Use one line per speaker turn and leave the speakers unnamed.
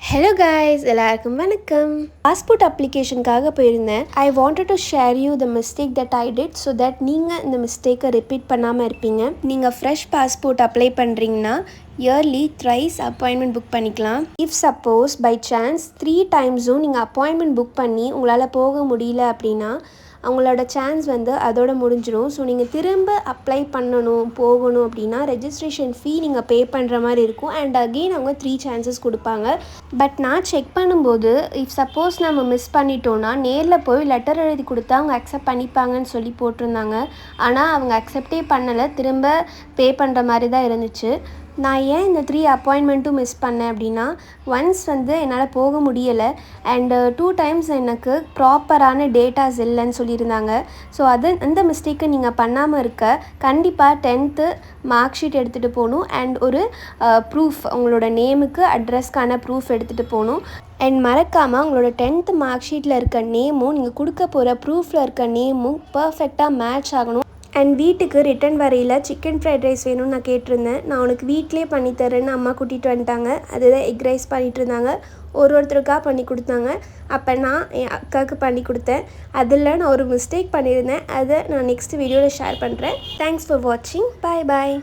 Hello guys, எல்லாருக்கும் வணக்கம். Passport அப்ளிகேஷனுக்காக போயிருந்தேன். I wanted to share you the mistake that I did so that நீங்கள் இந்த மிஸ்டேக்கை ரிப்பீட் பண்ணாமல் இருப்பீங்க. நீங்கள் ஃப்ரெஷ் பாஸ்போர்ட் அப்ளை பண்ணுறீங்கன்னா இயர்லி த்ரைஸ் அப்பாயின்மெண்ட் புக் பண்ணிக்கலாம். இஃப் சப்போஸ் பை சான்ஸ் 3 டைம்ஸும் நீங்கள் அப்பாயின்மெண்ட் புக் பண்ணி உங்களால் போக முடியல அப்படின்னா அவங்களோட சான்ஸ் அதோட முடிஞ்சிடும். ஸோ நீங்கள் திரும்ப அப்ளை போகணும் அப்படின்னா ரெஜிஸ்ட்ரேஷன் ஃபீ நீங்கள் பே பண்ணுற மாதிரி இருக்கும். அண்ட் அகெயின் அவங்க 3 சான்சஸ் கொடுப்பாங்க. பட் நான் செக் பண்ணும்போது இஃப் சப்போஸ் நம்ம மிஸ் பண்ணிட்டோன்னா நேரில் போய் லெட்டர் எழுதி கொடுத்தா அவங்க அக்செப்ட் பண்ணிப்பாங்கன்னு சொல்லி போட்டிருந்தாங்க. ஆனால் அவங்க அக்செப்டே பண்ணலை, திரும்ப பே பண்ணுற மாதிரி தான் இருந்துச்சு. நான் ஏன் இந்த 3 அப்பாயின்மெண்ட்டும் மிஸ் பண்ணேன் அப்படின்னா ஒன்ஸ் என்னால் போக முடியலை அண்டு 2 டைம்ஸ் எனக்கு ப்ராப்பரான டேட்டாஸ் இல்லைன்னு சொல்லியிருந்தாங்க. ஸோ அந்த மிஸ்டேக்கை நீங்கள் பண்ணாமல் இருக்க கண்டிப்பாக 10th மார்க் ஷீட் எடுத்துகிட்டு போகணும் அண்ட் ஒரு ப்ரூஃப், உங்களோட நேமுக்கு அட்ரஸ்க்கான ப்ரூஃப் எடுத்துகிட்டு போகணும். அண்ட் மறக்காமல் உங்களோட 10th மார்க் ஷீட்டில் இருக்க நேமும் நீங்கள் கொடுக்க போகிற ப்ரூஃபில் இருக்க நேமும் பர்ஃபெக்டாக மேட்ச் ஆகணும். அண்ட் வீட்டுக்கு ரிட்டன் வரையில் சிக்கன் ஃப்ரைட் ரைஸ் வேணும்னு நான் கேட்டிருந்தேன். நான் உனக்கு வீட்டிலே பண்ணித்தரேன்னு அம்மா கூட்டிகிட்டு வந்துட்டாங்க. அதுதான் எக் ரைஸ் பண்ணிகிட்டு இருந்தாங்க. ஒருத்தருக்காக பண்ணி கொடுத்தாங்க. அப்போ நான் என் அக்காவுக்கு பண்ணி கொடுத்தேன். அதில் நான் ஒரு மிஸ்டேக் பண்ணியிருந்தேன். அதை நான் நெக்ஸ்ட் வீடியோவில் ஷேர் பண்ணுறேன். தேங்க்ஸ் ஃபார் வாட்சிங். பாய் பாய்.